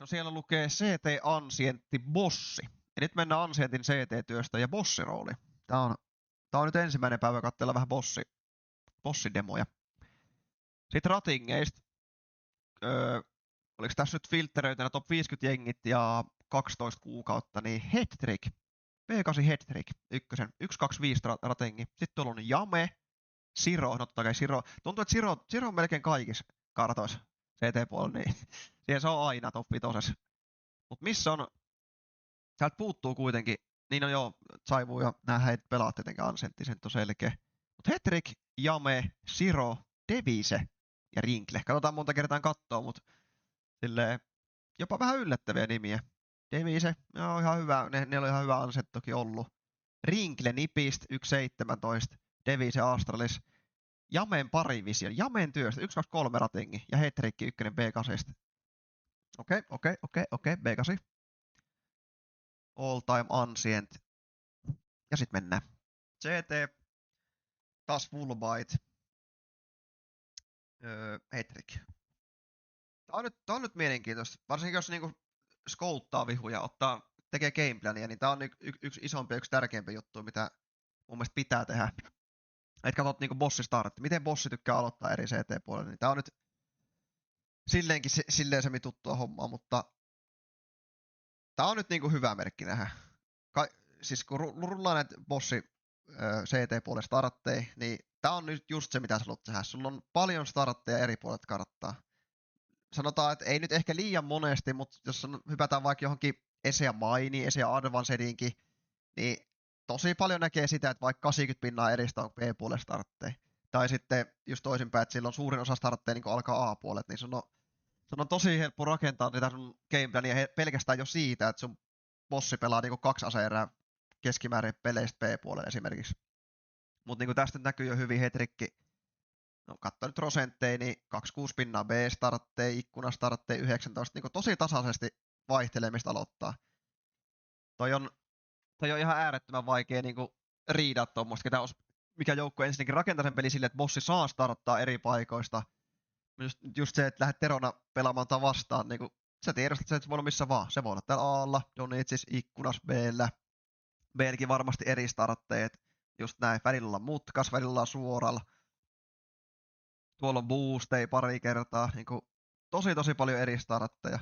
No siellä lukee CT Ancientti Bossi. Ja nyt mennään Ancientin CT-työstä ja bossirooliin. Tää on nyt ensimmäinen päivä katsella vähän bossidemoja. Sitten ratingeista. Oliko tässä nyt filtteröitänä top 50 jengit ja 12 kuukautta, niin Hetrick. V8 Hetrick, ykkösen. 125 ratingi. Sitten tuolla on Jame, Siro, no totta kai Siro. Tuntuu, että Siro on melkein kaikissa kartoissa CT-puolella, niin siellä se on aina top 5. Mut missä on, sieltä puuttuu kuitenkin, niin no joo, Saivu ja nää heitä pelaat tietenkin Ansentti, sen on selkeä. Mut Hetrick, Jame, Siro, Devise ja Rinkle. Katsotaan monta kertaa kattoo, mut silleen jopa vähän yllättäviä nimiä. Devise, joo ihan hyvä, ne oli ihan hyvä Anset toki ollut. Rinkle Nipist, 1.17, Devise Astralis. Jamen parivision, Jamen työstä, 1-2-3 ratingi ja Hetrick 1 B8. Okei, B8. All time ancient. Ja sit mennään. CT, taas full bite. Hetrick. Tää on nyt mielenkiintoista, varsinkin jos niinku skouttaa vihuja, tekee gameplania, niin tää on yksi isompi ja yksi tärkeimpi juttu, mitä mun mielestä pitää tehdä. Et katsot niinku bossistartti, miten bossi tykkää aloittaa eri CT-puolella, niin tää on nyt silleenkin silleen se tuttua hommaa, mutta tää on nyt niinku hyvä merkki nähdä. Siis kun rullaa näitä bossi CT-puolen startteja, niin tää on nyt just se, mitä sä haluat tehdä. Sulla on paljon startteja eri puolet karttaa. Sanotaan, että ei nyt ehkä liian monesti, mutta jos hypätään vaikka johonkin Esea Maini, Esea Advancediinkin, niin tosi paljon näkee sitä, että vaikka 80% eristä on B-puolen startteja. Tai sitten just toisinpäin, että silloin suurin osa startteja niin alkaa A-puolet, niin sun on tosi helppo rakentaa niitä sun gameplania pelkästään jo siitä, että sun bossi pelaa niin 2 aseerää keskimäärin peleistä B-puolella esimerkiksi. Mutta niin tästä näkyy jo hyvin Hetrikki. No katso nyt prosentteja, niin 26% B-startteja, ikkunastartteja 19, niin tosi tasaisesti vaihtelemista aloittaa. Toi on ihan äärettömän vaikea niin riidaa tuommoista, mikä joukko ensinnäkin rakentaa sen peli silleen, että bossi saa starttaa eri paikoista. Just se, että lähdet Terona pelaamaan vastaan, niin sä tiedostat sen, että se voi olla missä vaan. Se voi olla täällä A:lla, Donitsis, ikkunas B:llä. B:lläkin varmasti eri startteet. Just näin, välillä ollaan mutkas, välillä ollaan suoralla. Tuolla on boosteja pari kertaa, niin tosi paljon eri startteja.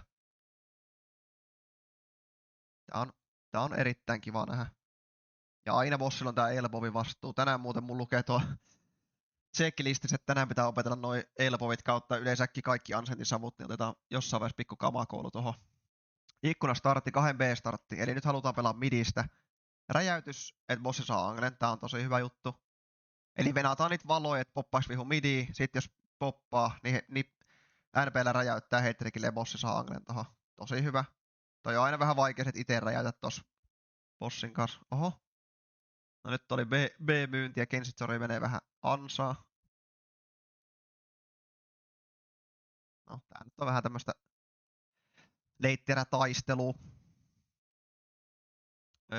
Tää on erittäin kiva nähdä. Ja aina bossilla on tää elbovi vastuu. Tänään muuten mun lukee tuo checklistissä, että tänään pitää opetella noi elbovit kautta yleensäkin kaikki Ansentin savut, niin otetaan jossain vaiheessa pikku kamakoulu tohon. Ikkunastartti, 2 B-startti, eli nyt halutaan pelaa midistä. Räjäytys, että bossi saa anglen, tää on tosi hyvä juttu. Eli venataan niitä valoja, että poppaisi vihu midiin, sit jos poppaa, niin NP:llä räjäyttää Hetrickille ja bossi saa anglen tohon. Tosi hyvä. Toi on aina vähän vaikea, että ite räjäytä tossa bossin kanssa. Oho. No nyt oli B-myynti ja Kensitsori menee vähän ansaa. No tää nyt on vähän tämmöstä leitterätaistelua.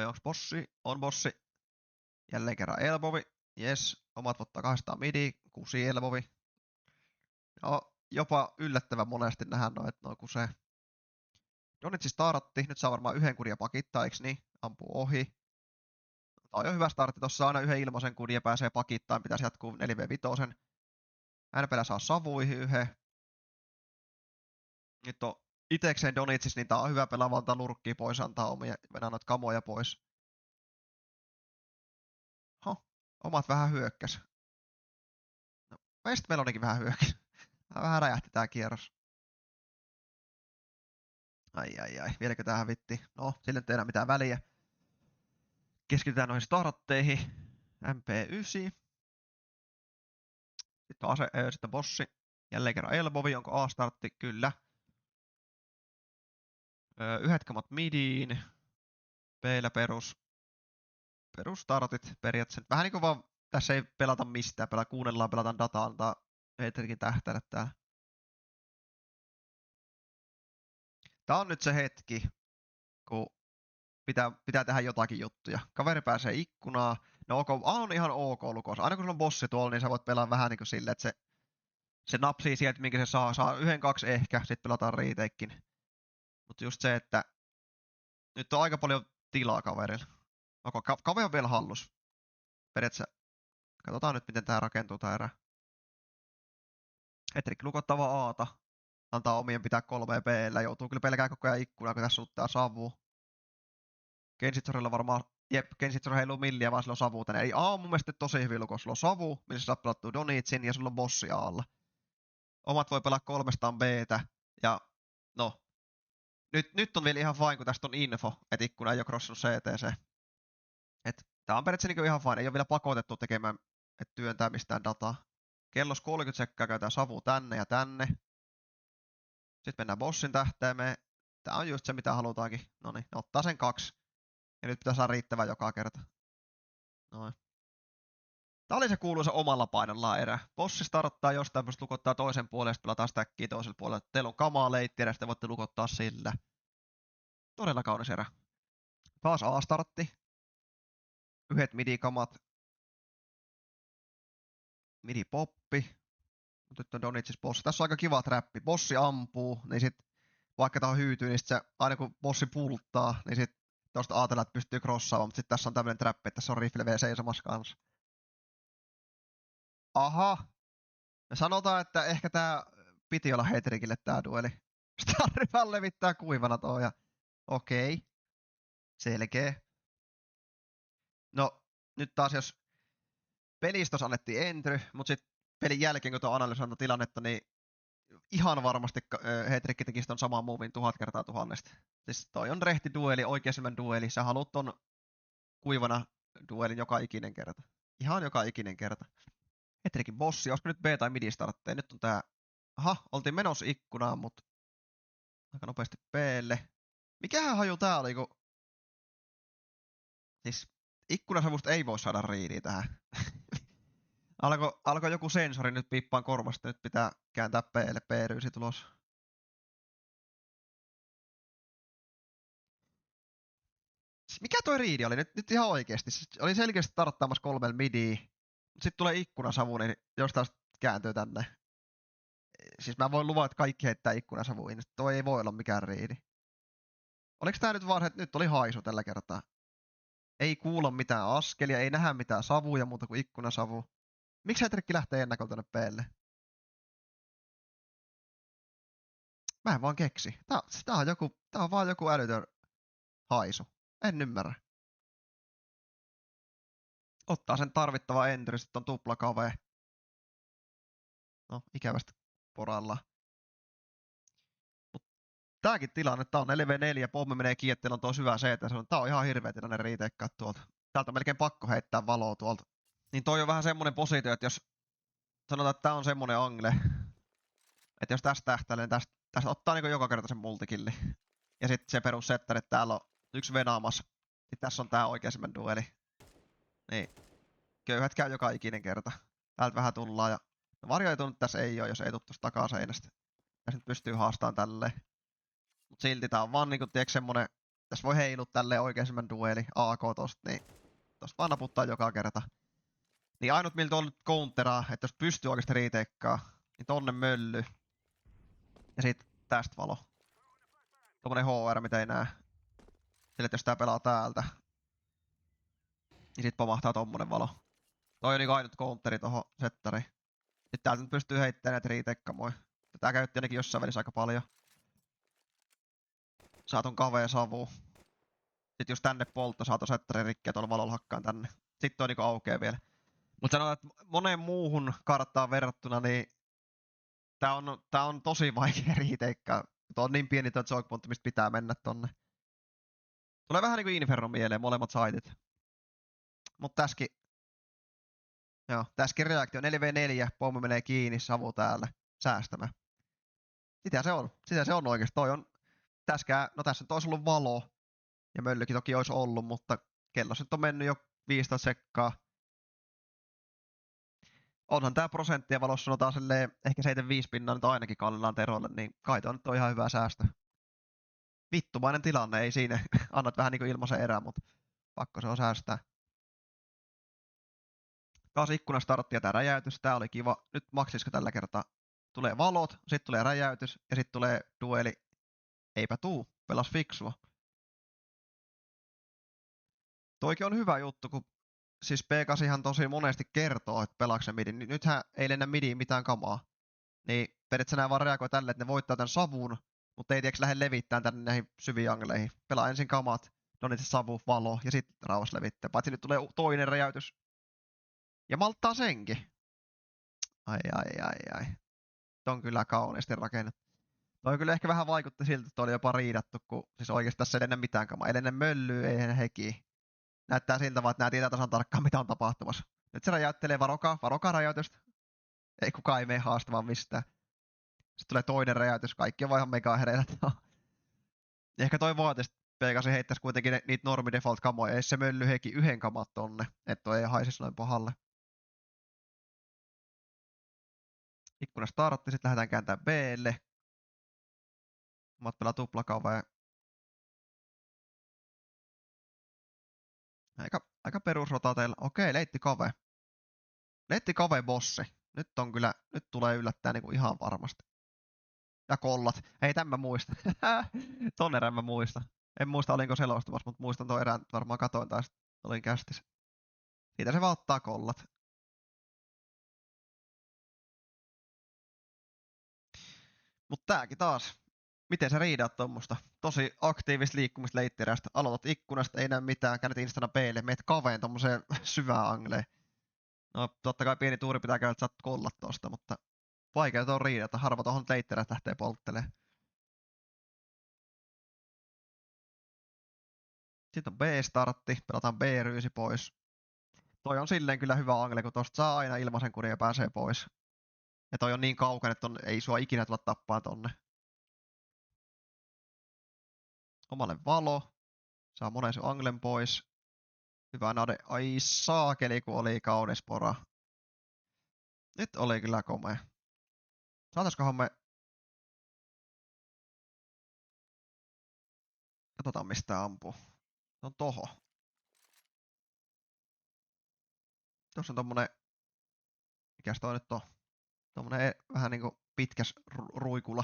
Onks bossi? On bossi. Jälleen kerran elbovi. Jes, omat ottaa 200 midi, 6 elbovi. No, jopa yllättävän monesti nähdään noin kusee. Donitsi startti, nyt saa varmaan 1 kudia pakittaa, eiks niin? Ampuu ohi. Tää on jo hyvä startti, tossa aina 1 ilmaisen kudia pääsee pakittaan, pitäisi jatkuu 4v5. NP:llä saa savuihin 1. Nyt on itekseen Donitsis, niin tää on hyvä pelaa valtaa nurkkia pois, antaa omia, venää noita kamoja pois. Omat vähän hyökkäs. No, West Melonikin vähän hyökkäs. Vähän räjähti tää kierros. Ai, vieläkö tää hävitti? No, sille nyt ei enää mitään väliä. Keskitytään noihin startteihin. MP9. Sitten bossi. Jälleen kerran elbovi, onko A-startti? Kyllä. 1 kamat midiin. B-llä perusstartit periaatteessa. Vähän niinku vaan tässä ei pelata mistään, pelataan dataa, antaa Hetrikin tähtäillä täällä. Tää on nyt se hetki, kun pitää tehdä jotakin juttuja. Kaveri pääsee ikkunaan. No on ihan ok lukos. Aina kun sulla on bossi tuolla, niin sä voit pelaa vähän niinku silleen, että se napsii sieltä, minkä se saa 1-2 ehkä, sit pelataan retakein. Mutta just se, että nyt on aika paljon tilaa kaverilla. Kaveri on vielä hallus. Periaatteessa katsotaan nyt, miten tää rakentuu tää erä. Hetrik lukottava Aata. Antaa omien pitää 3 B:llä. Joutuu kyllä pelkää koko ajan ikkunaa, kun tässä suuttaa savua. Kensitsorilla varmaan, Kensitsor heiluu milliä, vaan sillä on savu tänne. Eli A on mun mielestä tosi hyvin luko. Sulla on savu, missä saa pelattua Donitsin, ja sulla on bossi Aalla. Omat voi pelaa 300 B:tä, ja no. Nyt on vielä ihan fine, kun tästä on info, että ikkuna ei ole crossannut CTC. Et tää on periaatteessa niin ihan fine, ei ole vielä pakotettu tekemään, että työntää mistään dataa. Kellos 30 sekkaa käytetään savu tänne ja tänne. Sitten mennään bossin tähtäimeen. Tää on just se, mitä halutaankin. Noniin, ne ottaa sen 2. Ja nyt pitää saada riittävän joka kerta. Noin. Tää oli se kuuluisa omalla painollaan erä. Bossi starttaa jostain, pystyt lukottaa toisen puolen, ja sitten pelataan stackia toisella puolella. Teillä on kamaa leittiä, ja sitten voitte lukottaa sillä. Todella kaunis erä. Taas A-startti. Yhdet midikamat. Midi-poppi. Nyt on Donitsis bossi. Tässä on aika kiva trappi. Bossi ampuu, niin sit vaikka tää on hyytyy, niin sit se, aina kun bossi pulttaa, niin sit tosta ajatellaan, että pystyy crossaamaan, mutta sit tässä on tämmönen trappi, että tässä on rifle vielä seisomassa kanssa. Aha. Ja sanotaan, että ehkä tää piti olla Hetrikille tää dueli. Starry vaan levittää kuivana toi ja okei. Selkeä. No, nyt taas jos pelistössä annettiin entry, mut sit pelin jälkeen kun tuo analysoinut tilannetta, niin ihan varmasti Hetrikki tekisi ton saman movin 1000 kertaa 1000. Siis toi on rehti dueli, oikein dueli. Sä haluut ton kuivana duelin joka ikinen kerta. Ihan joka ikinen kerta. Hetrikin bossi, olisiko nyt B tai midi startteja? Nyt on tää... Aha, oltiin menossa ikkunaan, mut... Aika nopeasti B:lle. Mikähän haju tää oli, kun... Siis ikkunasavusta ei voi saada riidiä tähän. Alko joku sensori nyt piippaan korvasta, nyt pitää kääntää B:lle, B-ryysi tulos. Siis mikä toi riidi oli? Nyt ihan oikeesti. Siis oli selkeästi starttaamassa 3 midiä. Sitten tulee ikkunasavu, niin jostain kääntyy tänne. Siis mä voin luvata, että kaikki heittää ikkunasavuihin. Toi ei voi olla mikään riidi. Oliks tää nyt vaan, että nyt oli haisu tällä kertaa? Ei kuulla mitään askelia, ei nähdä mitään savuja muuta kuin ikkunasavu. Miksi Hetrikki lähtee ennakolta tonne B:lle? Mä en vaan keksi. Tää on vaan joku älytön haisu. En ymmärrä. Ottaa sen tarvittava entry, sit on tupla kave. No, ikävästi poralla. Mut tääkin tilanne, tää on 4v4, pommi menee kiinni, että on tuo syvä CT. Tää on ihan hirveä tilanne riiteikkaa tuolta. Täältä on melkein pakko heittää valoa tuolta. Niin toi on vähän semmonen positio, että jos sanotaan, että tää on semmonen angle, että jos tästä tähtäilee, niin tästä ottaa niinku joka kerta sen multikilli. Ja sit se perussettari, että täällä on yksi venaamas. Sitten tässä on tää oikeisemman dueli. Niin. Köyhät käy joka ikinen kerta. Täältä vähän tullaan ja varjoitunut tässä ei oo, jos ei tuu tosta takaseinästä. Tässä nyt pystyy haastamaan tälleen. Mut silti tää on vaan niinku tiiäks semmonen, tässä voi heilut tälleen oikeisemman dueli, AK tosta, niin tosta vaan naputtaa joka kerta. Niin ainut miltä on nyt counteraa, että jos pystyy oikeesti retakeaa, niin tonne mölly. Ja sit tästä valo. Tommonen HR, mitä ei näe. Sille, että jos tää pelaa täältä, niin sit pomahtaa tommonen valo. Toi on niinku ainut counteri tohon settariin. Sitten täältä nyt pystyy heittämään näitä retakeamoja. Tää käytti ainakin jossain välissä aika paljon. Saa ton kaveen savu. Sitten jos tänne poltto, saa ton settarin rikkiä tuolla valolla hakkaan tänne. Sitten toi niinku aukee vielä. Mut sanotaan, että moneen muuhun karttaan verrattuna, niin tää on tosi vaikea retakeaa. Tuo on niin pieni tuo choke point, mistä pitää mennä tonne. Tulee vähän niinku Inferno mieleen, molemmat saitit. Mut täskin... Joo, täskin reaktio 4v4, pommi menee kiinni, savu täällä, säästämään. Sitä se on oikeesti. Toi on... Täskää, no tässä nyt ois ollut valo. Ja möllykin toki ois ollut, mutta kello nyt on mennyt jo 15 sekkaa. Onhan tää prosenttia valossa sanotaan silleen, ehkä 75 pinnaa nyt ainakin kallellaan Terolle, niin kai toi nyt on ihan hyvä säästö. Vittumainen tilanne, ei siinä. Annat vähän niinku ilmaisen erää, mutta pakko se on säästää. Taas ikkuna startti ja tää räjäytys, tää oli kiva. Nyt maksisko tällä kertaa tulee valot, sit tulee räjäytys ja sit tulee dueli. Eipä tuu. Pelas fiksua. Toikin on hyvä juttu, kun siis P8 tosi monesti kertoo, että pelaako se midin. Nythän ei lennä midiin mitään kamaa. Niin periaatteessa nämä vaan reagoi tälle, että ne voittaa tämän savun, mutta ei tiedäks lähde levittämään tänne näihin syviin angleihin. Pelaa ensin kamat, donitse savu, valo ja sitten rauhassa levittää. Paitsi nyt tulee toinen räjäytys. Ja malttaa senkin. Ai. Tuo on kyllä kauniisti rakennettu. Toi kyllä ehkä vähän vaikutti siltä, että oli jopa riidattu, kun siis oikeastaan tässä ei lennä mitään kamaa. Ei lennä möllyä, ei lennä heki. Näyttää siltä vaan, että nämä tietää tasan tarkkaan, mitä on tapahtumassa. Nyt se räjäyttelee, varokaa räjäytystä. Ei kukaan ei mene haastamaan mistään. Sitten tulee toinen räjäytys, kaikki on vaan ihan mega hereillä. Ehkä toi vaatisi, että P8 heittäisi kuitenkin niitä normi default kamoja. Ei se mölly heki yhden kamat tonne, että toi ei haisisi noin pahalle. Ikkuna startti, sitten lähdetään kääntämään B:lle. Mat pelaa tuplakaveen. Aika perusrotateilla. Okei, leitti kave. Leitti kave bossi. Nyt tulee yllättää niinku ihan varmasti. Ja kollat. Ei tämän muista. Ton erän mä muistan. En muista olinko selostamassa, mutta muistan ton erän. Varmaan katoin taas. Olin kästissä. Siitä se vaan ottaa kollat. Mut tääkin taas. Miten sä riidaat tommosta? Tosi aktiivista liikkumista leitterästä. Aloitat ikkunasta, ei näy mitään. Käännyt instana B:lle. Meet kaveen tommoseen syvään angleen. No totta kai pieni tuuri pitää käydä, että saat kollat tosta, mutta vaikea on riidata. Harva tohon leitterät lähtee polttelee. Sitten on B-startti. Pelataan B-ryysi pois. Toi on silleen kyllä hyvä angle, kun tosta saa aina ilmaisen kurin ja pääsee pois. Ja toi on niin kaukana, että ei sua ikinä tulla tappaa tonne. Omalle valo. Saa monen sun anglen pois. Hyvä nade. Ai saakeli, kun oli kaunis pora. Nyt oli kyllä komea. Saataiskohan me... Katsotaan mistä ampuu. Se on toho. Tuossa on tommonen... Mikäs toi nyt on? Tommonen vähän niinku pitkäs ruikula.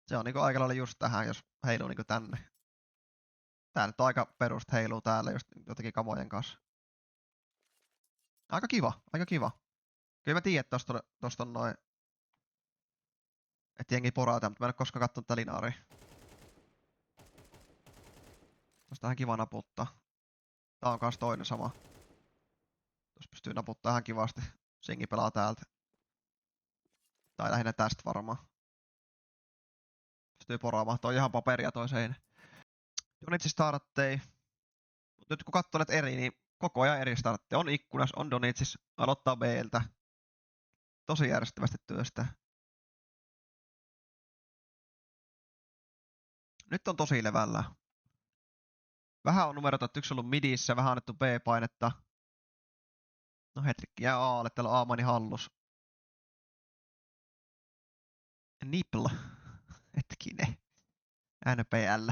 Se on niinku aika lailla just tähän, jos heiluu niinku tänne. Tää nyt on aika perust heiluu täällä just jotenkin kamojen kanssa. Aika kiva. Kyllä mä tiedän, että tosta on noin... Että jengi poraa mutta mä en oo koskaan kattonut tätä linaaria. Tosta ihan kiva naputtaa. Tää on kans toinen sama. Tuossa pystyy naputtaa ihan kivasti. Sengi pelaa täältä. Tai lähinnä tästä varmaan. Pystyy poraamaan. Toi ihan paperia toi seinä. Donitsi starttei. Nyt kun katsoo näitä eri, niin koko ajan eri startteja. On ikkunas, on Donitsis. Aloittaa B:ltä. Tosi järjestävästi työstä. Nyt on tosi levällä. Vähän on numerota, että yksi on ollut midissä, vähän annettu B-painetta. No Hetrikki jää Aalle, täällä on A-mani hallus. Nipl. Hetkinen. NPL.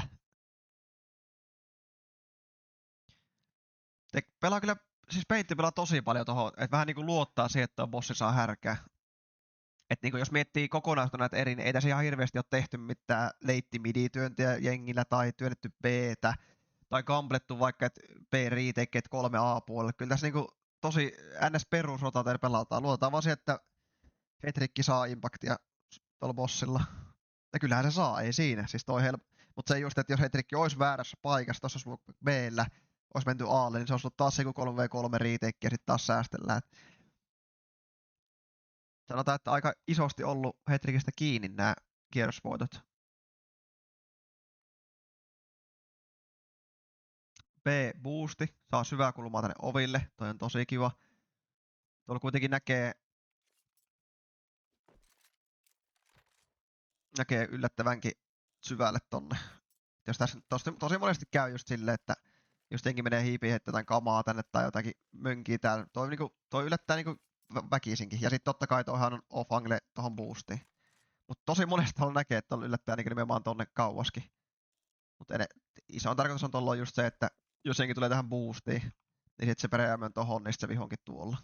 Pelaa kyllä, siis Peitti pelaa tosi paljon tohon, että vähän niinku luottaa siihen, että bossi saa härkää. Että niinku jos miettii kokonaisuutta näitä eri, niin ei tässä ihan hirveästi ole tehty mitään leittimidityöntiä jengillä tai työnnetty B:tä. Tai gamblettu vaikka, että B-retake, 3 A-puolelle. Kyllä tässä niinku tosi ns. Perusrotateilla pelataan. Luotetaan vaan siihen, että Hetrikki saa impaktia tuolla bossilla. Ja kyllähän se saa, ei siinä. Siis toi mutta se just, että jos Hetrikki olisi väärässä paikassa, tuossa olisi B:llä, olisi menty Aalle, niin se olisi ollut taas se 3v3 retake ja sitten taas säästellään. Sanotaan, että aika isosti ollut Hetrikistä kiinni nämä kierrosvoitot. B-boosti, saa syvää kulmaa tänne oville, toi on tosi kiva. Tuolla kuitenkin näkee yllättävänkin syvälle tonne. Jos tässä tosi monesti käy just silleen, että just jenkin menee hiipiin heittää jotain kamaa tänne tai jotakin mönkiä täällä. Toi yllättää niinku väkisinkin. Ja sit totta kai toihan on off-angle tohon boostiin. Mut tosi monesti tuolla näkee, että tuolla yllättää niinku nimenomaan tonne kauaskin. Mut iso tarkoitus on tuolla just se, että jos jenkin tulee tähän boostiin, niin sit se pereämön tohon, niin sit se vihonkin tuolla.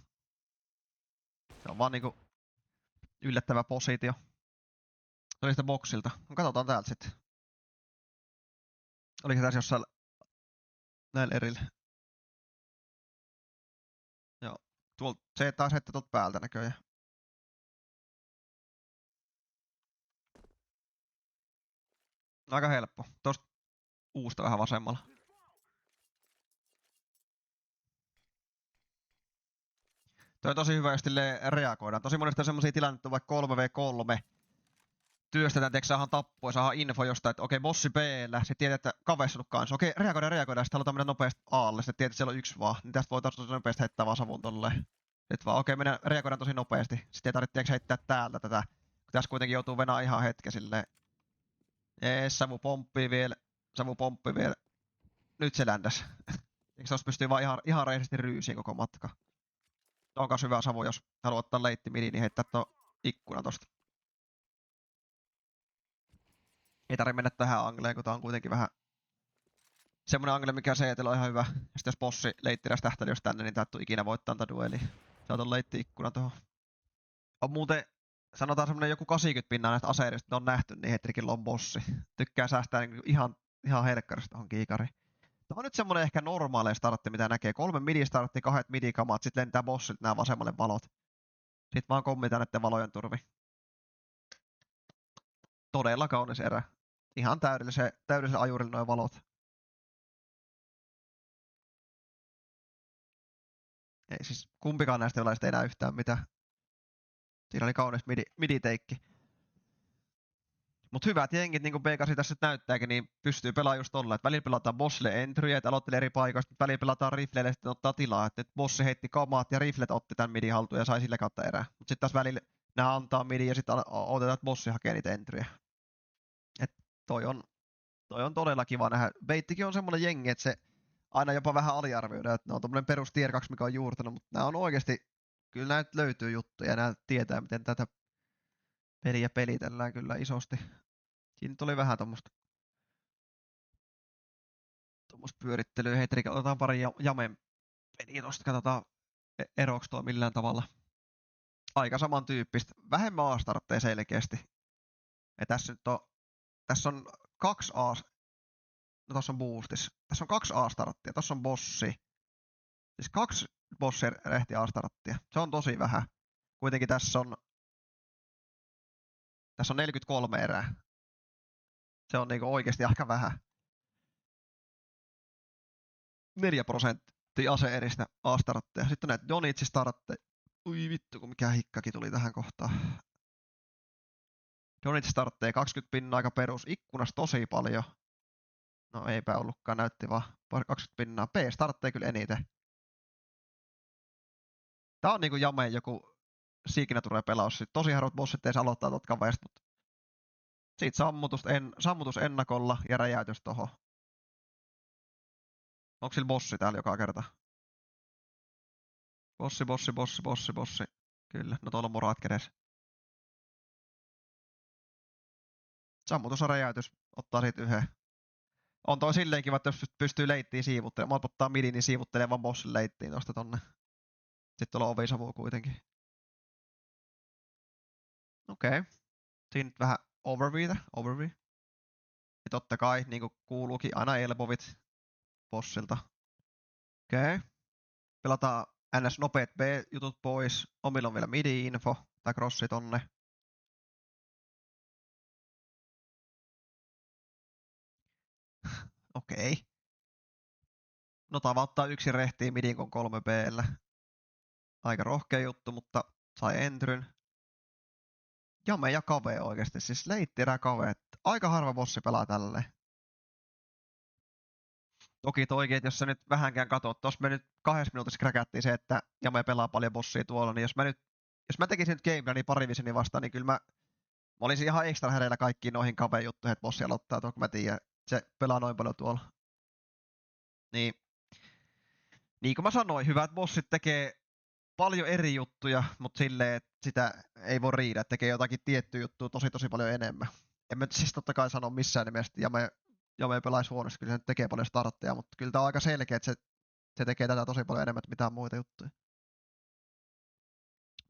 Se on vaan niinku yllättävä positio. Se oli sitä boksilta. No, katsotaan täältä sitten. Oliko tässä jossain näillä erillä? Joo. Tuolta se taas hette tuolta päältä näköjään. Aika helppo. Tosta uusta vähän vasemmalla. Toi on tosi hyvä, jos reagoidaan. Tosi monesti on semmosia tilanteita, vaikka 3v3. Työstetään, teekö saadaan tappua, saadaan info jostain, että okei, bossi B-llä, se tietää, että kaveessa ollut kanssa. Okei, reagoidaan, sitten halutaan mennä nopeasti Aalle, sitten tietää, että siellä on yksi vaan. Niin tästä voi tosi nopeasti heittää vaan savun tolleen. Sitten vaan, okei, mennään, reagoidaan tosi nopeasti. Sitten ei tarvitse heittää täältä tätä. Kun tässä kuitenkin joutuu venää ihan hetken silleen. Jees, savu pomppii vielä. Nyt se ländäs. Eikö tossa pystyy vaan ihan reisesti ryysiin koko matka. On kans hyvä savu, jos haluaa ottaa leitti midi, niin heittää tuo ikkuna tosta. Ei tarvi mennä tähän angleen, kun tää on kuitenkin vähän semmonen angle, mikä CT:llä on ihan hyvä. Ja sit jos bossi leittiräs tähtäli jos tänne, niin tää tuu ikinä voittaa tätä duelia. Saa ton leitti ikkuna tohon. On muuten, sanotaan semmonen joku 80 pinnaa näistä aseerista, on nähty, niin Hetrikillä on bossi. Tykkää säästää niin ihan helkkarista tohon kiikariin. Tää on nyt semmonen ehkä normaalein startti, mitä näkee. 3 midi-startti, 2 midikamat, sit lentää bossit nää vasemmalle valot. Sit vaan kommitaan näitten valojen turvi. Todella kaunis erä. Ihan täydellisen ajurilla noin valot. Ei siis kumpikaan näistä pelaajista ei näe yhtään mitään. Siinä oli kaunis midi-teikki. Mut hyvät jengit, niin kuin B8 tässä nyt näyttääkin, niin pystyy pelaamaan just tolla, että välillä pelataan bossille entryjä, että aloittelee eri paikoista, mutta välillä pelataan rifleille ja sitten ottaa tilaa, että nyt bossi heitti kamat ja riflet otti tän midin haltuun ja sai sillä kautta erää. Mut sit taas välillä nää antaa midin ja sit otetaan, että bossi hakee niitä entryjä. Et toi on todella kiva nähdä. Veittikin on semmonen jengi, että se aina jopa vähän aliarvioidaan, että ne on tommonen perus tier 2, mikä on juurtanut, mutta nää on oikeesti, kyllä näitä löytyy juttuja ja nää tietää, miten tätä peliä pelitellään kyllä isosti. Siinä nyt oli vähän tommosta pyörittelyä. Hetrikä, otetaan pari jamen peliä tosta, katsotaan eroks toi millään tavalla. Aika samantyyppistä. Vähemmän A-startteja selkeästi. Ja tässä on 2 A... No tossa on boostis. Tässä on 2 A-starttia, tossa on bossi. Siis 2 bossia rehti A-starttia. Se on tosi vähän. Kuitenkin tässä on 43 erää. Se on niinku oikeesti aika vähän. 4% ase-eristä A-startteja. Sitten näitä Donitsi-startteja. Ui vittu, kun mikä hikkakin tuli tähän kohtaan. Donitsi-startteja 20 pinnaa aika perus. Ikkunas tosi paljon. No eipä ollutkaan, näytti vaan 20 pinnaa. B-startteja kyllä eniten. Tää on niinku jameen joku Signature-pelaus. Tosi harvat bossit ees aloittaa tuot kaveista, mutta siitä sammutus ennakolla ja räjäytys tohon. Onko sillä bossi täällä joka kerta? Bossi. Kyllä, no tuolla on moraat kädessä. Sammutus on räjäytys, ottaa siitä yhden. On toi silleen kiva, että jos pystyy leittiin siivuttelemaan. Mä ottaa midin, niin siivuttelee vaan bossin leittiin tosta tonne. Sitten tuolla ovisavuu kuitenkin. Okei. Siinä nyt vähän overview. Ja totta kai, niinku kuuluukin, aina elbovit bossilta. Okei. Pelataan ns nopeet B-jutut pois. Omilla on vielä midi-info tai crossi tonne. Okei. No tavauttaa yksi rehtiin midin kun 3B:llä. Aika rohkea juttu, mutta sai entryn. Jame ja kave oikeesti, siis leittirä kave. Aika harva bossi pelaa tälleen. Toki toikin, että jos sä nyt vähänkään katot, tossa me nyt 2 minuutissa kräkättiin se, että Jame pelaa paljon bossia tuolla, niin jos mä tekisin nyt gameplani pari visioni vastaan, niin kyllä mä olisin ihan ekstra hereillä kaikkiin noihin kave juttuihin, että bossi aloittaa tuon, kun mä tiedän, se pelaa noin paljon tuolla. Niin kuin mä sanoin, hyvät bossit tekee paljon eri juttuja, mutta silleen, että sitä ei voi riidä, että tekee jotakin tiettyä juttua tosi paljon enemmän. En mä siis totta kai sano missään nimessä, ja me pelaisi huonosti, kyllä se nyt tekee paljon startteja, mutta kyllä tää on aika selkeä, että se tekee tätä tosi paljon enemmän, että mitään muita juttuja.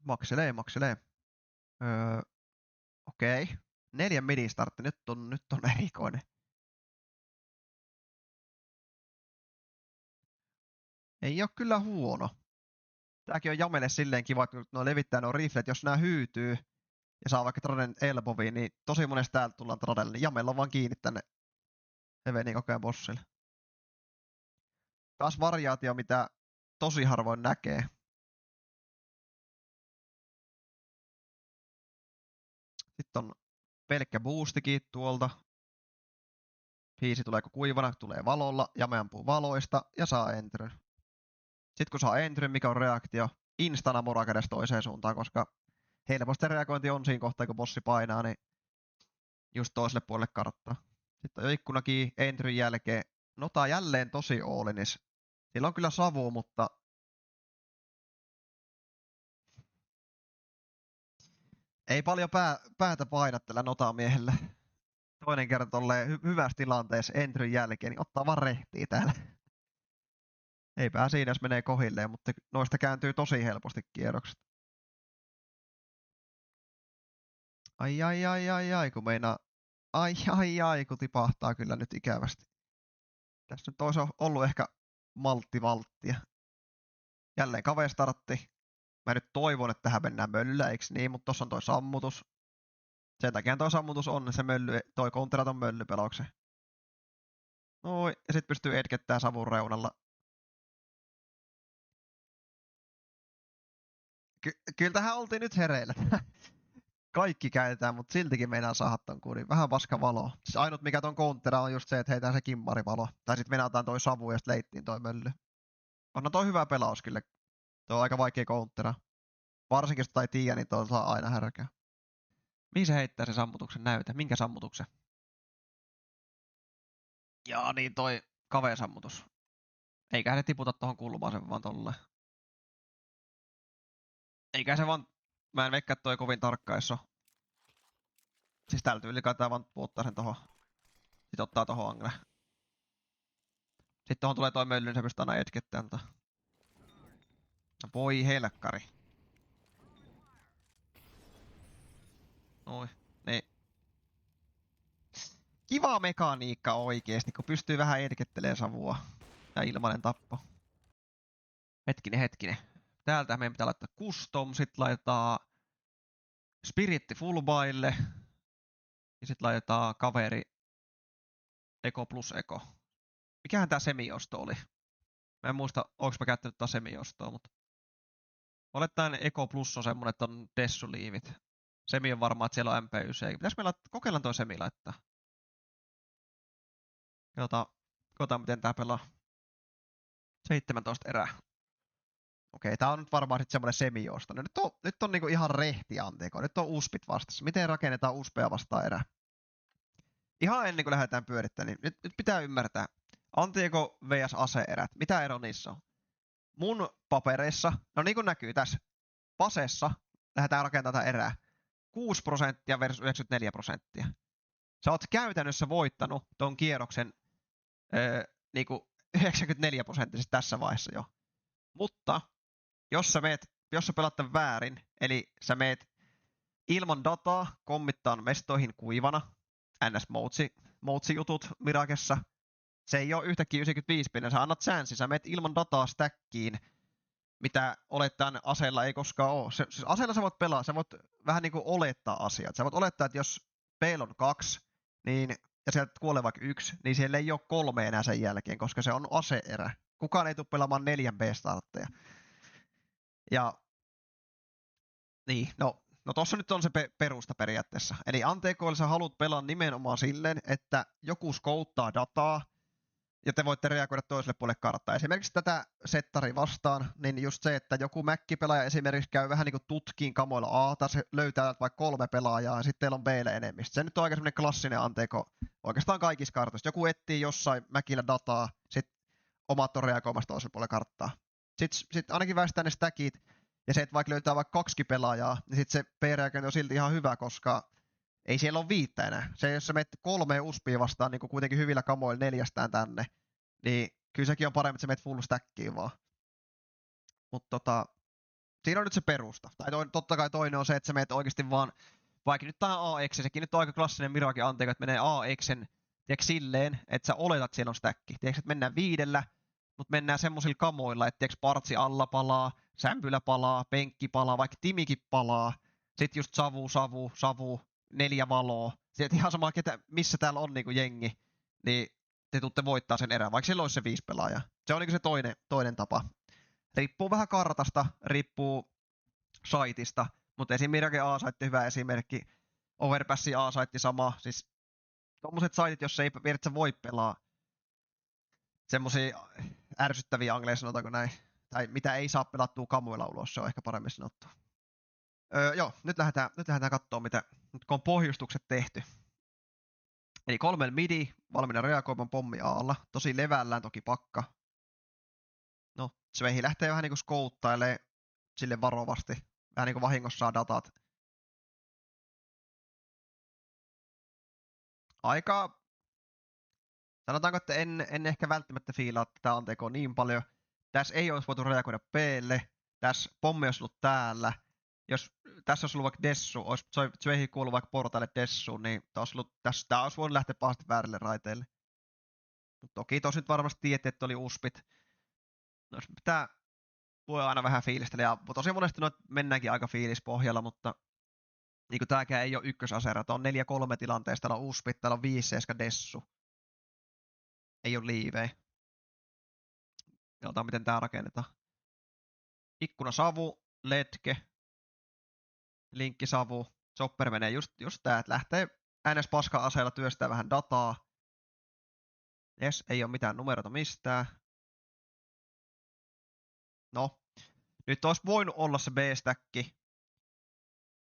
Makselee. Okei. 4 mini-startti, nyt on erikoinen. Ei oo kyllä huono. Tääkin on Jamelle silleen kiva, että kun levittää nuo riflet, jos nää hyytyy ja saa vaikka Traden elboviin, niin tosi monesti täältä tullaan Tradelle, niin Jamella on vaan kiinni tänne Hevenin koko ajan bossille. Taas variaatio, mitä tosi harvoin näkee. Sitten on pelkkä boostikin tuolta. Biisi tuleeko kuivana, tulee valolla, Jame ampuu valoista ja saa entryn. Sitten kun saa entryn, mikä on reaktio, instana mora kädessä toiseen suuntaan, koska helposti reagointi on siinä kohtaa, kun bossi painaa, niin just toiselle puolelle karttaa. Sitten on jo ikkunakin entryn jälkeen. Nota jälleen tosi oolinis. Sillä on kyllä savu, mutta ei paljon päätä paina tällä notamiehellä. Toinen kerta tolleen hyvässä tilanteessa entryn jälkeen, niin ottaa vaan rehtiä täällä. Eipä siinä, jos menee kohilleen, mutta noista kääntyy tosi helposti kierrokset. Ai, kun meinaa... Ai, kun tipahtaa kyllä nyt ikävästi. Tässä nyt olisi ollut ehkä valttia. Jälleen kavee startti. Mä nyt toivon, että tähän mennään möllyllä, eiks niin? Mutta tossa on toi sammutus. Sen takia toi sammutus on, se mölly, toi konteraton möllypelauksen. Noi, ja sit pystyy etkettää savun reunalla. Kyllä tähän oltiin nyt hereillä. Kaikki käytetään, mutta siltikin meinaa saada ton kuulin. Vähän paska valo. Siis ainut mikä ton kontera on just se, että heitään se kimmarivalo. Tai sit venataan toi savu ja sit leittiin toi mölly. On toi hyvä pelaus kyllä. Toi on aika vaikea kontera. Varsinkin jos ei tiedä, niin toi saa aina härkää. Mihin se heittää se sammutuksen näytä? Minkä sammutuksen? Jaa, niin toi kavee-sammutus. Eikä se tiputa tohon kulmaan sen vaan tolleen. Eikä se vaan... Mä en veikkaa, että toi kovin tarkkaissa. Siis tällä tyylillä tää vaan puuttaa sen tohon. Sitten ottaa tohon angle. Sitten tohon tulee toi mölly, niin se pystyy aina etkettämään. Voi helkkari. Noi, niin. Kiva mekaniikka oikeesti, kun pystyy vähän etkettelemään savua. Ja ilmanen tappo. Hetkinen. Täältä meidän pitää laittaa custom, sit laitetaan spiritti fullbaille. Ja sit laitetaan kaveri Eko plus Eko. Mikähän tää semiosto oli? Mä en muista, onks mä käyttänyt tää semiostoa, mutta... Olettaen Eko plus on semmonen, että on dessuliivit. Semi on varmaan, että siellä on MP9. Pitäis me kokeillaan toi semi laittaa. Katsotaan miten tää pelaa. 17 erää. Okei, tää on nyt varmaan sit semmonen semiosto. No nyt on niinku ihan rehti Anteko. Nyt on uspit vastassa. Miten rakennetaan uspea vastaan erää? Ihan ennen kuin lähdetään pyörittämään, niin nyt pitää ymmärtää. Anteko vs ase-erät. Mitä ero niissä on? Mun papereissa, no niin kuin näkyy tässä, pasessa lähdetään rakentamaan tätä erää. 6% versus 94%. Sä oot käytännössä voittanut ton kierroksen niinku 94% tässä vaiheessa jo. Mutta jos sä pelaat tän väärin, eli sä meet ilman dataa kommittaan mestoihin kuivana, ns jutut Mirakessa, se ei ole yhtäkkiä 95 pinnan, sä annat chanssi, sä meet ilman dataa stackiin, mitä olettaen aseella ei koskaan ole. Siis aseella sä voit pelaa, sä voit vähän niinku olettaa asiat. Sä voit olettaa, että jos Pale on 2, niin, ja sieltä kuolee vaikka 1, niin siellä ei ole 3 enää sen jälkeen, koska se on ase-erä. Kukaan ei tule pelaamaan 4 B-startteja. Ja niin, no tossa nyt on se perusta periaatteessa. Eli Antekoilla sä haluat pelaa nimenomaan silleen, että joku skouttaa dataa, ja te voitte reagoida toiselle puolelle karttaa. Esimerkiksi tätä settari vastaan, niin just se, että joku Mäkki-pelaaja esimerkiksi käy vähän niin kuin tutkiin kamoilla A, se löytää vaikka 3 pelaajaa, ja sitten teillä on B:lle enemmistö. Se nyt on aika semmoinen klassinen Anteko oikeastaan kaikissa kartoissa. Joku etsii jossain Mäkillä dataa, sitten omat on reagoimassa toiselle puolelle karttaa. Sitten ainakin väistää ne stackit, ja se, että vaikka löytää vaikka 2 pelaajaa, niin sitten se P-reagointi on silti ihan hyvä, koska ei siellä ole 5 enää. Se, jos sä menet 3 uspia vastaan niin kuitenkin hyvillä kamoilla 4 tänne, niin kyllä sekin on parempi, että sä menet full stackiin vaan. Mutta siinä on nyt se perusta. Tai totta kai toinen on se, että sä menet oikeasti vaan vaikka nyt tää on AX, sekin nyt on aika klassinen Miragen Anteko, että menee AXen, tiedätkö, silleen, että sä oletat, että siellä on stäkki. Tiedätkö, että mennään 5, mutta mennään semmosilla kamoilla, että tiedätkö, partsi alla palaa, sämpylä palaa, penkki palaa, vaikka timikin palaa. Sitten just savu, 4 valoa. Sitten ihan sama, missä täällä on niinku jengi, niin te tuutte voittaa sen erän, vaikka siellä olisi se 5 pelaajaa. Se on niinku se toinen tapa. Riippuu vähän kartasta, riippuu saitista, mutta esim. Mirage A-saitti hyvä esimerkki. Overpassi A-saitti sama. Siis tommoset saitit, jos ei periaatteessa voi pelaa semmosia ärsyttäviä angleja, sanotaanko näin. Tai mitä ei saa pelattua kamuilla ulos, se on ehkä paremmin sanottu. Joo, nyt lähdetään katsomaan, mitä nyt kun on pohjustukset tehty. Eli 3 midi, valmiina reagoimaan pommi Aalla. Tosi levällään toki pakka. No, Sveihi lähtee vähän niinku skouttailee sille varovasti. Vähän niinku vahingossa saa datat. Aika, sanotaanko, että en ehkä välttämättä fiilaa tätä Antekoa niin paljon. Tässä ei olisi voitu reagoida P:lle. Tässä pommi olisi ollut täällä. Jos tässä olisi ollut vaikka Dessu, olisi Sveihi kuullut vaikka portaille Dessuun, niin tämä olisi voinut lähteä pahasti väärille raiteille. Mutta toki tosi nyt varmasti tiedätte, että oli uspit. No, pitää voi aina vähän fiilistellä. Ja tosi monesti noit mennäänkin aika fiilispohjalla, mutta niin kuin tääkään ei ole ykkösasera. Tää on 4-3 tilanteesta, täällä on uspit, täällä on 5-7 Dessu. Ei ole liivejä. Katsotaan miten tää rakennetaan. Ikkuna savu, letke, linkkisavu, chopper menee just tää, että lähtee ns. Paska-aseella työstää vähän dataa. Jes, ei ole mitään numeroita mistään. No, nyt olisi voinut olla se B-stäkki,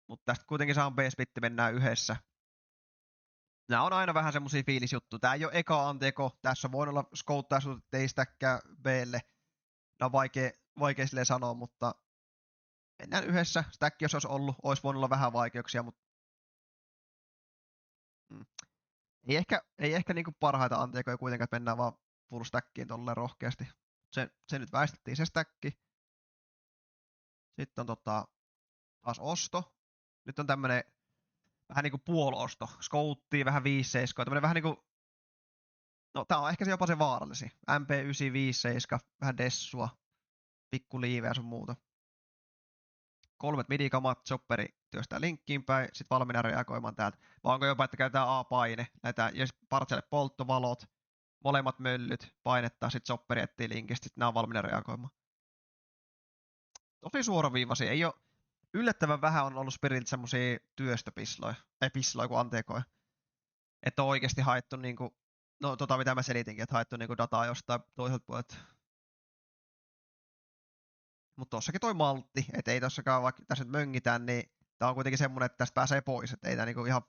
mutta tästä kuitenkin saa B-spitti mennään yhdessä. Nämä on aina vähän semmosia fiilisjuttuja. Tää ei ole eka anteko, tässä voi olla skouttaisuus, että ei stäkkää B:lle. Nämä on vaikea silleen sanoa, mutta mennään yhdessä. Stäkki jos olisi ollut, olisi voinut olla vähän vaikeuksia, mutta ei ehkä niinku parhaita anteekoja kuitenkaan, että mennään vaan full stackiin tolleen rohkeasti. Se nyt väistettiin se stäkki. Sitten on taas osto. Nyt on tämmönen vähän niinku puolosto. Scouttia, vähän 5-7. Tämmönen vähän niinku, no tää on ehkä se jopa se vaarallisin. MP957, vähän dessua, pikku liiveä sun muuta. 3 midikamat, chopperi työstää linkkiin päin, sit valmiina reagoimaan täältä. Vai onko jopa, että käytetään A-paine, näitä partselle polttovalot, molemmat möllyt, painettaa, sit chopperi etsii linkistä, sit nää on valmiina reagoimaan. Tosi suoraviivaisia, ei oo, yllättävän vähän on ollut Spirit semmosia työstöpisloja, ei pisloja kuin anteekoja. Että on oikeesti haettu niinku, no mitä mä selitinkin, että haettu niinku dataa jostain toiselta puolelta. Mutta tossakin toi maltti, että ei tossakaan vaikka tässä nyt möngitään, niin tää on kuitenkin semmonen, että tästä pääsee pois, että ei tää niinku ihan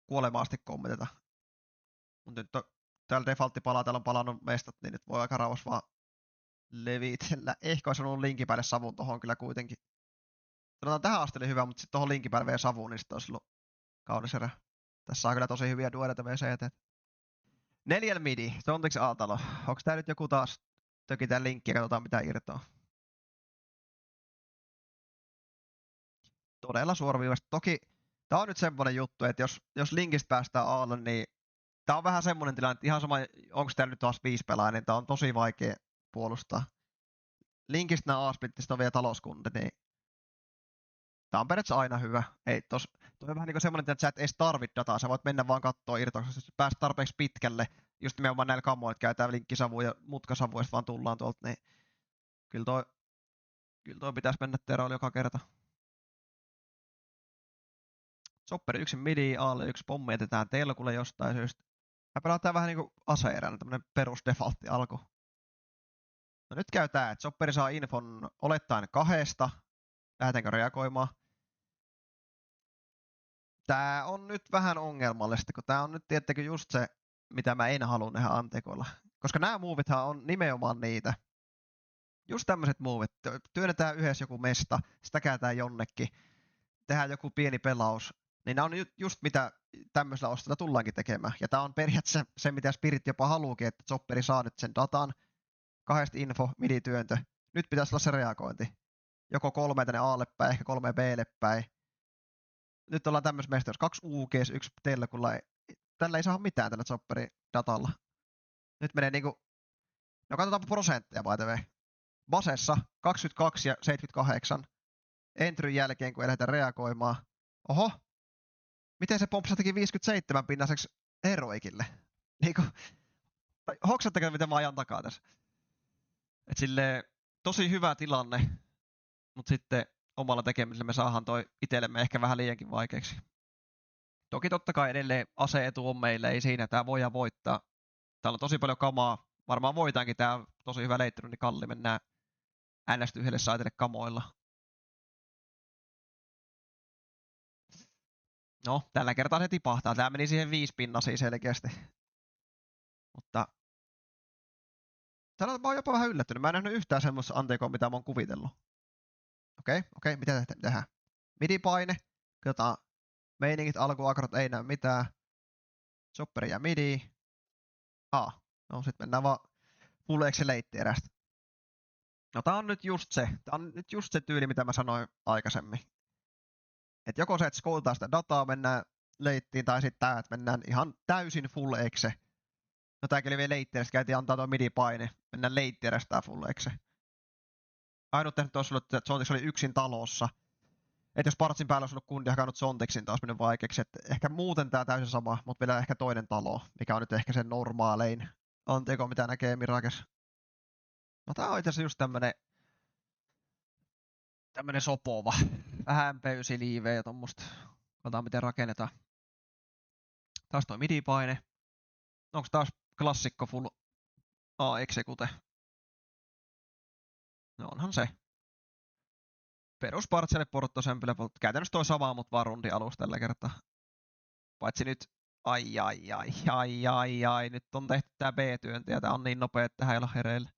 kuolemaasti kommenteta. Mutta nyt täällä defaultti palaa, täällä on palannut mestat, niin nyt voi aika rauhassa vaan levitellä. Ehkä olisi ollut linkin päälle savun tohon kyllä kuitenkin. Sanotaan tähän asti oli hyvä, mutta sitten tohon linkin päälle vielä savuun, niin sitten olisi ollut kaunis erä. Tässä on kyllä tosi hyviä duoreita VCT. 4 midi, Tontiksi A-talo. Onks tää nyt joku taas tökitään linkkiä, katsotaan mitä irtoaa. Todella suoraviivasti. Toki tää on nyt semmonen juttu, että jos linkistä päästään Aalle, niin tää on vähän semmonen tilanne, että ihan sama, onko täällä nyt taas 5 pelaajaa, niin tää on tosi vaikea puolustaa. Linkistä nää A-splittistä on vielä talouskunta, niin tää on periaatteessa aina hyvä. Ei toi on vähän niinku semmonen, että sä et edes tarvit dataa, sä voit mennä vaan kattoo irtoksesta, jos pääst tarpeeksi pitkälle, just nimenomaan näillä kammoilla, että käytetään linkkisavu ja mutkasavu, ja vaan tullaan tuolta, niin kyllä toi pitäisi mennä teroille joka kerta. Sopperi 1 midi, Aalle 1 pommi jätetään telkulle jostain syystä. Mä pelataan vähän niinku aseeränä, tämmönen perus defaultti alku. No nyt käy tää, että Sopperi saa infon olettaen 2. Lähdetäänkö reagoimaan? Tää on nyt vähän ongelmallista, kun tää on nyt tiettäkö just se, mitä mä en halua nähdä antekoilla. Koska nämä movithan on nimenomaan niitä. Just tämmöiset movit. Työnnetään yhdessä joku mesta, sitä kääntää jonnekin. Tehdään joku pieni pelaus. Niin nämä on just mitä tämmöisellä ostolla tullaankin tekemään. Ja tää on periaatteessa se, mitä Spirit jopa haluukin, että Chopperi saa nyt sen datan. 2 info, midi-työntö. Nyt pitäisi olla se reagointi. Joko 3 tänne Alle päin, ehkä 3 B:lle päin. nyt ollaan tämmöisessä mestaus. 2 UGs, 1 telkulla. Tällä ei saa mitään tällä chopperin datalla. Nyt menee niinku... No katsotaanpa prosentteja by the way. Basessa 22 ja 78. Entryn jälkeen, kun ei lähdetä reagoimaan. Oho! Miten se pompsattikin 57 pinnaseksi heroikille? Niinku... Hoksatteko miten mä ajan takaa tässä? Et silleen tosi hyvä tilanne, mut sitten omalla tekemisellä me saadaan toi itsellemme ehkä vähän liiankin vaikeaksi. Toki totta kai edelleen ase-etu on meille, ei siinä, tää voidaan voittaa. Täällä on tosi paljon kamaa. Varmaan voitaankin, tää on tosi hyvä leittynyt, niin Kalli mennään NS yhdelle saitelle kamoilla. No, tällä kertaa se tipahtaa. Tää meni siihen 5 pinnasiin selkeästi. Mutta täällä mä oon jopa vähän yllättynyt. Mä en nähnyt yhtään semmoista anteekoa, mitä mä oon kuvitellut. Okei, mitä tehdään? Midi-paine. Katsotaan. Meiningit, alkuakrot, ei näy mitään. Chopperi ja midi. No sit mennään vaan full leitti erästä. No tää on nyt just se tyyli, mitä mä sanoin aikaisemmin. Et joko se, että scoutaa sitä dataa, mennään leittiin, tai sitten tää, että mennään ihan täysin full exe. No tääkin oli vielä leitti erästä, käytiin antaa tuo midi-paine. Mennään leitti erästä full exe. Ainut tehnyt tuossa ollut, että Zontix oli yksin talossa. Että jos partsin päällä olisi ollut kundi hakannut Zontixin, taas mennyt vaikeaksi. Että ehkä muuten tää täysin sama, mutta vielä ehkä toinen talo, mikä on nyt ehkä sen normaalein. Anteeko mitä näkee Mirakes. No tää on itse asiassa just tämmönen sopova. Vähän pöysiliivejä ja tommoista. Katsotaan miten rakennetaan. Taas toi midi-paine. Onks taas klassikko full A-execute? No onhan se. Perus partialle portto sempele. Käytännössä toi sama, mutta vaan rundi alus tällä kertaa. Paitsi nyt, ai. Nyt on tehty tää B-työnti ja tää on niin nopea, että tähän ei olla hereillä.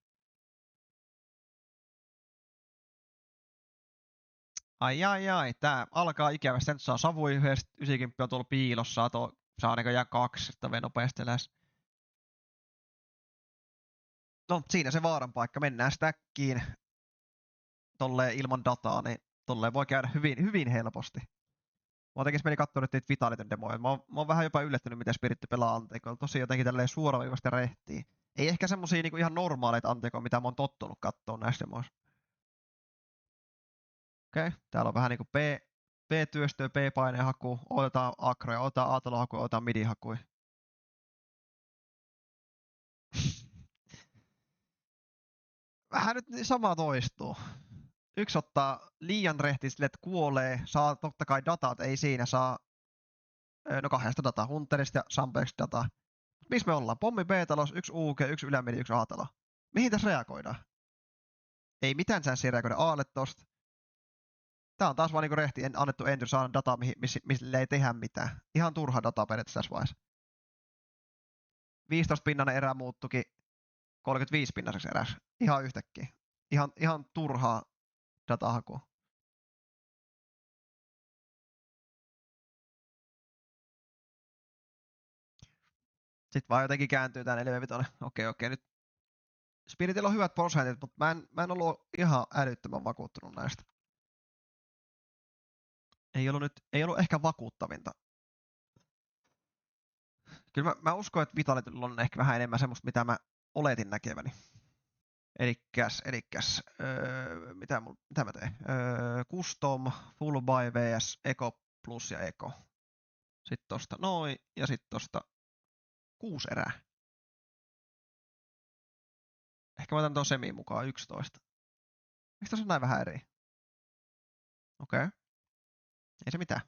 Ai. Tää alkaa ikävästi. Nyt saa savui yhdestä 90 on tuolla piilossa. Saa näköjään 2, että vei nopeasti lähes. No siinä se vaaran paikka. Mennään stackiin. Tolleen ilman dataa, niin tolleen voi käydä hyvin helposti. Mä jotenkin meni katsoa nyt niitä Vitaliton demoja. Mä oon vähän jopa yllättynyt, miten Spiritti pelaa Anteekoilla. Tosi jotenkin tälleen suoraviivasti rehtii. Ei ehkä semmosia niinku ihan normaaleita Anteekoja, mitä mä oon tottunut kattoo näissä demoissa. Okei, täällä on vähän niinku B-työstöä, B-painehaku. Otetaan akroja, otetaan aatalohakuja, otetaan midi-hakuja. Vähän nyt sama toistuu. Yksi ottaa liian rehti sille, että kuolee, saa totta kai datat, ei siinä saa, no 2 dataa, Hunterista ja Sampex dataa. Missä me ollaan? Pommi B-talos, 1 UG, 1 ylämidi, 1 A-talo. Mihin tässä reagoidaan? Ei mitään chanssiä reagoida Aalle tosta. Tää on taas vaan niinku rehti annettu enter saada dataa, millä ei tehdä mitään. Ihan turha data periaatteessa tässä vaiheessa. 15 pinnanen erä muuttukin 35 pinnaseksi eräs. Ihan yhtäkkiä. Ihan turhaa datahakua. Sitten vaan jotenkin kääntyy tää 4-5. Okei. Nyt Spiritillä on hyvät prosentit, mutta mä en ollut ihan älyttömän vakuuttunut näistä. Ei ollut ehkä vakuuttavinta. Kyllä mä uskon, että Vitalitilla on ehkä vähän enemmän semmoista, mitä mä oletin näkeväni. Elikkäs, mitä mä teen? Custom, Full Buy vs Eco Plus ja Eco. Sitten tosta noin ja sitten tosta 6 erää. Ehkä mä otan tuon semiin mukaan 11. Miksi tässä on näin vähän eri? Okei. Ei se mitään.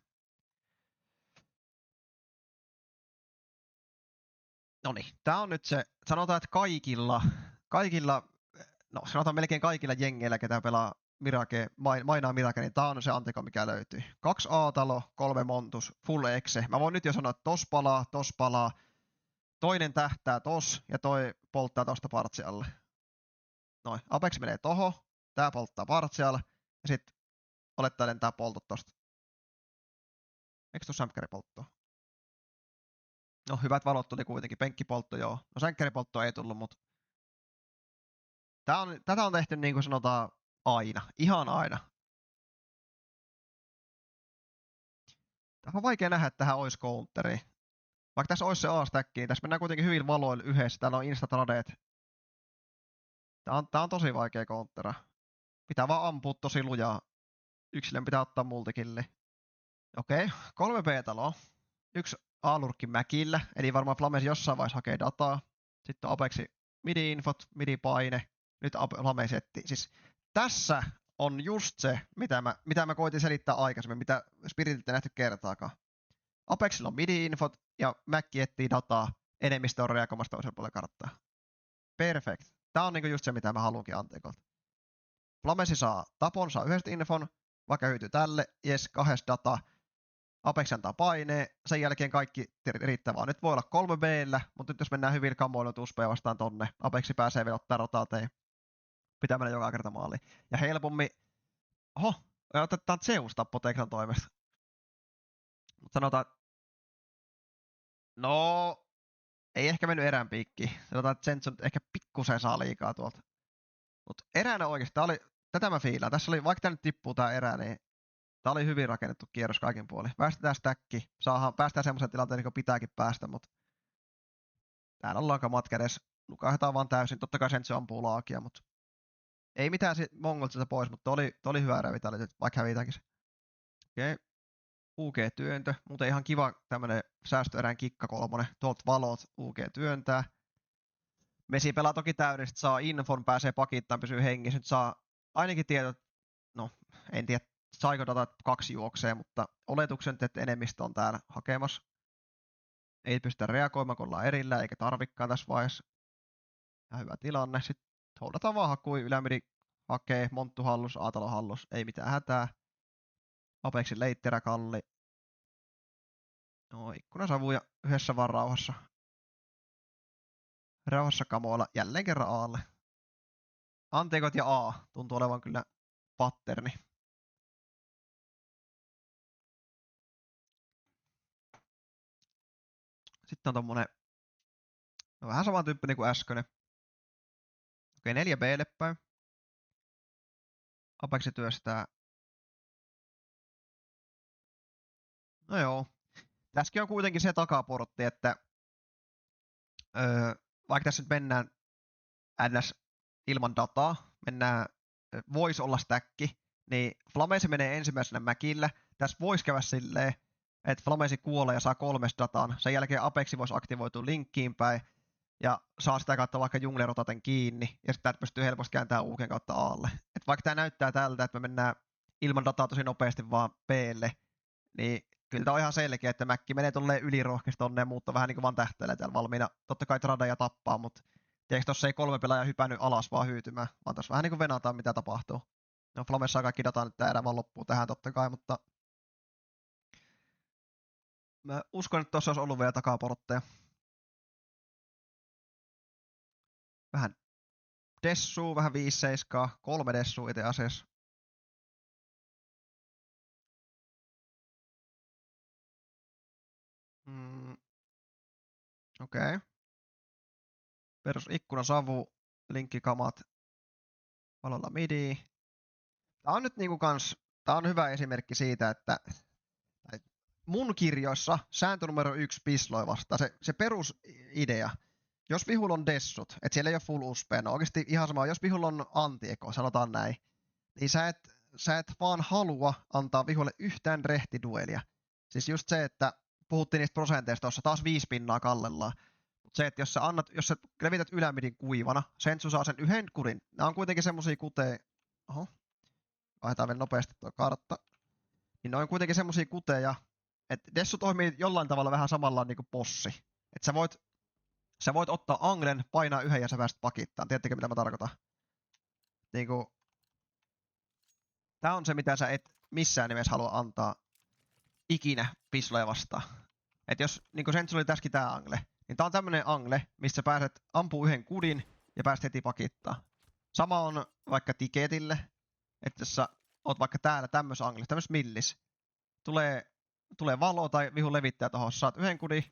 Noniin, tää on nyt se, sanotaan, että kaikilla, no sanotaan melkein kaikilla jengeillä, ketä pelaa Mirake, mainaa Mirake, niin tää on se anteko, mikä löytyy. 2 A-talo, 3 Montus, full exe. Mä voin nyt jo sanoa, että tos palaa. Toinen tähtää tos ja toi polttaa tosta partialle. Noin, Apex menee toho, tää polttaa partialle ja sit olettaen tää poltot tosta. Eikö tuossa sänkkäri polttoa? No hyvät valot tuli kuitenkin, penkkipoltto joo. No sänkkäripolttoa ei tullut, mut tätä on tehty niin kuin sanotaan aina, ihan aina. Tähän on vaikea nähdä, että tähän olisi counteri. Vaikka tässä olisi se A-stack, niin tässä mennään kuitenkin hyvin valoilla yhdessä. Täällä on instatradeet. Tää on tosi vaikea countera. Pitää vaan ampua tosi lujaa. Yksilön pitää ottaa multikilli. Okei, 3 B-taloa. 1 A-lurkki mäkillä, eli varmaan Flames jossain vaiheessa hakee dataa. Sitten on Apexi midi-infot, midi-paine. Nyt Flames setti. Siis tässä on just se, mitä mä koitin selittää aikaisemmin, mitä Spiritiltä ei nähty kertaakaan. Apexilla on midi-infot ja Mäkki etsii dataa. Enemmistö on reagoimassa toisella puolella karttaa. Perfect. Tää on niinku just se, mitä mä haluankin Antekolta. Flamesi saa tapon, saa yhdestä infon, vaikka hyytyy tälle, jes, 2 data. Apex antaa paineen, sen jälkeen kaikki riittää vaan. Nyt voi olla 3 B:llä, mutta nyt jos mennään hyvin kamoilla tuspeen vastaan tonne, Apexi pääsee vielä ottaa rotaateen. Pitää mennä joka kerta maaliin. Ja helpommin... Oho, otetaan Zeus tappo Teklan toimesta. Mutta sanotaan... No... Ei ehkä mennyt erään piikkiin. Sanotaan, että Zenson ehkä pikkusen saa liikaa tuolta. Mutta eräänä oikeesti, tätä mä fiilaan. Tässä oli, vaikka tää nyt tippuu tää erää, niin tää oli hyvin rakennettu kierros kaikin puolin. Päästetään stacki, päästään semmoisen tilanteen, niin kuin pitääkin päästä, mutta täällä ollaan kamat kädessä. Nukahdetaan vaan täysin. Totta kai Sensu ampuu laakia, mutta ei mitään Mongolta sitä pois, mutta oli hyvä revitality, vaikka hävitäänkin se. Okei. UG-työntö. Muuten ihan kiva tämmönen säästöerään kikka 3. Tuolta valot UG työntää. Mesi pelaa toki täydellisesti, saa infon, pääsee pakittaan, pysyy hengissä. Nyt saa ainakin tiedot, no en tiedä saiko data 2 juoksee, mutta oletuksen, että enemmistö on täällä hakemassa. Ei pystytä reagoimaan, kun ollaan erillään, eikä tarvikkaan tässä vaiheessa. Ja hyvä tilanne. Sitten holdataan vaan hakui, ylämidi hakee, monttu hallus, A-talo hallus, ei mitään hätää. Apexin leitterä kalli. No, ikkunasavuja yhdessä vaan rauhassa. Rauhassa kamoilla jälleen kerran Aalle. Anteekot ja A tuntuu olevan kyllä patterni. Sitten on tommonen vähän samantyyppinen kuin äskeinen. Okei, 4 B:lle päin. Apexi työstää. No joo. Tässäkin on kuitenkin se takaportti, että vaikka tässä nyt mennään ns. Ilman dataa, voisi olla stäkki, niin Flamesi menee ensimmäisenä mäkillä. Tässä voisi käydä silleen, että Flamesi kuolee ja saa 3 datan. Sen jälkeen Apexi voisi aktivoitua linkkiin päin ja saa sitä kautta vaikka junglerotaten kiinni ja sitten pystyy helposti kääntämään Uken kautta Aalle. Et vaikka tämä näyttää tältä, että me mennään ilman dataa tosi nopeasti vaan B:lle, niin kyllä tämä on ihan selkeä, että Mäkki menee tolleen ylirohkeasti tonne ja muuttaa vähän niin kuin vaan tähtäilee täällä valmiina. Totta kai tradeja tappaa, mutta tiedätkö tossa ei 3 pelaajaa hypännyt alas vaan hyytymään, vaan tossa vähän niin kuin venataan mitä tapahtuu. No Flames saa kaikki dataa nyt tää erä vaan loppuu tähän totta kai, mutta mä uskon, että tossa olisi ollut vielä takaportteja. Vähän dessuu, vähän 5-7, 3 dessuu itse asiassa. Okei. Perus ikkunasavu, linkkikamat, valolla midi. Tää on nyt niinku tää on hyvä esimerkki siitä, että mun kirjoissa sääntö numero 1 pisloi vasta. Se perusidea, jos vihulla on dessut, että siellä ei ole full uspea, no oikeesti ihan sama, jos vihulla on antieko, sanotaan näin, niin sä et vaan halua antaa vihulle yhtään rehtiduelia. Siis just se, että puhuttiin niistä prosenteista tuossa, taas 5 pinnaa kallellaan. Mutta se, että jos sä levität ylämidin kuivana, Sensu saa sen yhden kurin. Nämä on kuitenkin semmosia kuteja, vaihdetaan vielä nopeasti tuo kartta. Niin ne on kuitenkin semmosia kuteja, että Dessu toimii jollain tavalla vähän samalla niin kuin possi. Että sä voit ottaa anglen, painaa yhden ja sä pääset pakittaan. Tiedättekö mitä mä tarkoitan? Niinku, tää on se mitä sä et missään nimessä halua antaa ikinä pisloja vastaan. Että jos niinku Sensu oli tässäkin tää angle, niin tää on tämmönen angle, missä sä pääset ampuu yhden kudin ja pääset heti pakittaa. Sama on vaikka tiketille, että jos sä oot vaikka täällä tämmössä angle, tämmössä millis, tulee valo tai vihu levittää tohon, saat yhden kudin,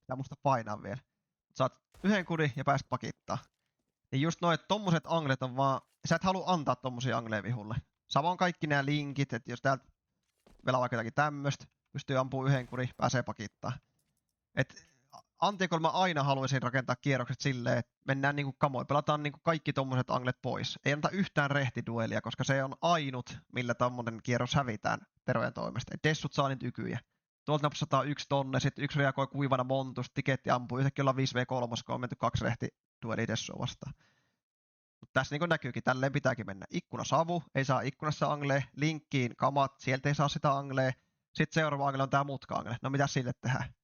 pitää musta painaa vielä. Saat yhden kudin ja pääset pakittaa. Niin just noin, että tommoset anglet on vaan, sä et halua antaa tommosia angleja vihulle. Samoin kaikki nämä linkit, että jos täältä velaa vaikka jotakin tämmöstä, pystyy ampumaan yhden kuri, pääsee pakittaa. Et Antiekolla mä aina haluaisin rakentaa kierrokset silleen, että mennään niinku kamoin, pelataan niinku kaikki tommoset anglet pois. Ei anneta yhtään rehtiduelia, koska se on ainut, millä tommonen kierros hävitään Terojen toimesta. Et Dessut saa niitä ykyjä. Tuolta napsataan 1 tonne, sitten 1 reagoi kuivana montus, tiketti ampuu, yhtäkkiä ollaan 5v3, kun on menty 2 rehtiduelia Dessua vastaan. Mut tässä niinku näkyykin, tälleen pitääkin mennä. Ikkuna savu, ei saa ikkunassa angle, linkkiin kamat, sieltä ei saa sitä anglea. Sitten seuraava angle on tää mutka-angle. No mitä sille tehdään?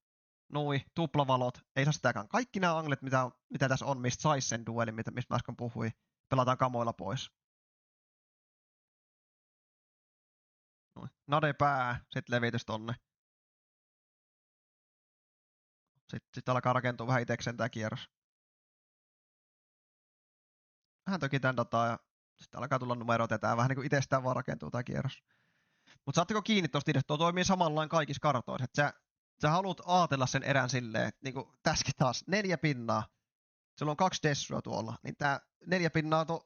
Nui, tuplavalot, ei saa sitäkään. Kaikki nämä anglet, mitä tässä on, mistä sais sen duelin, mistä mä äsken puhuin, pelataan kamoilla pois. Nui. Nade pää, sit levitys tonne. Sitten alkaa rakentua vähän itekseen tää kierros. Vähän toki tän dataa ja sitten alkaa tulla numerot ja tää vähän niinku itsestään vaan rakentuu tää kierros. Mut saatteko kiinni tosta idestä, tuo toimii samanlain kaikissa kartoissa, että sä haluat aatella sen erän silleen, että niinku tässäkin taas 4 pinnaa. Sulla on 2 dessua tuolla, niin tää 4 pinnaa on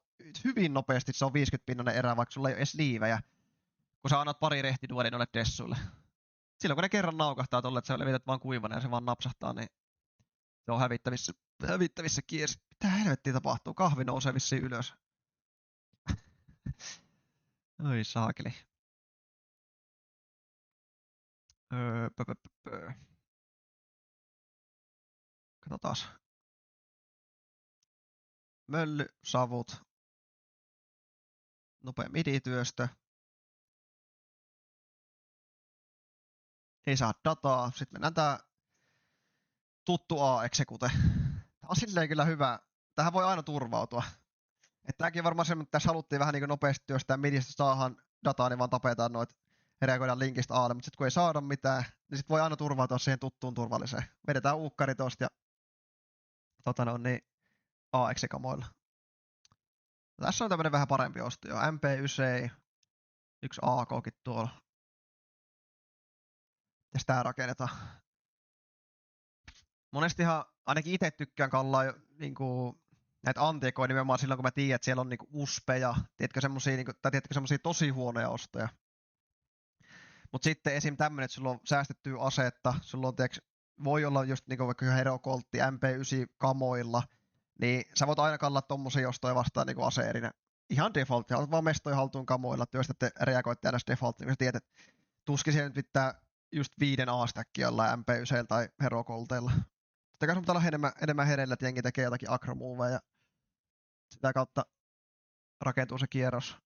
hyvin nopeasti, se on 50-pinnainen erä, vaikka sulla ei ole edes liivejä. Kun sä annat pari rehtiduolia noille dessuille. Silloin kun ne kerran naukahtaa tolle, että sä levität vaan kuivana ja se vaan napsahtaa, niin se on hävittävissä kiersi. Mitä helvettiä tapahtuu? Kahvi nousee vissiin ylös. Oi saakeli. Katsotaas. Mölly, savut. Nopea midityöstö. Ei saa dataa. Sitten mennään tää tuttu A-execute. Tää on silleen kyllä hyvä. Tähän voi aina turvautua. Että tääkin varmaan semmoinen, että tässä haluttiin vähän niin nopeasti työstää midistä saahan dataa, niin vaan tapetaan noit reagoidaan linkistä Alle, mutta sitten kun ei saada mitään, niin sitten voi aina turvautua siihen tuttuun turvalliseen. Vedetään uukkari tosta ja niin AX-kamoilla. Tässä on tämmönen vähän parempi osto jo. MP9, 1 AKkin tuolla. Mites tää rakennetaan? Monestihan ainakin itse tykkään kallaa niinku näitä antiekoja nimenomaan silloin, kun mä tiedän, että siellä on niinku uspeja, tiedätkö semmosia tosi huonoja ostoja. Mut sitten esim. Tämmönen, että sulla on säästettyä asetta, sulla on voi olla just niinku vaikka Herokoltti MP9 kamoilla, niin sä voit aina kallaa tommosia ostoja vastaan niinku aseerina. Ihan default, haluat vaan mestoja haltuun kamoilla, työstätte reagoitte aina default, niin sä tiedät, että tuskin siellä nyt pitää just 5 A-stäkkiä jollain MP9 tai Herokolteilla. Totta kai sun pitää olla enemmän hereillä, että jengi tekee jotakin agromoveja ja sitä kautta rakentuu se kierros.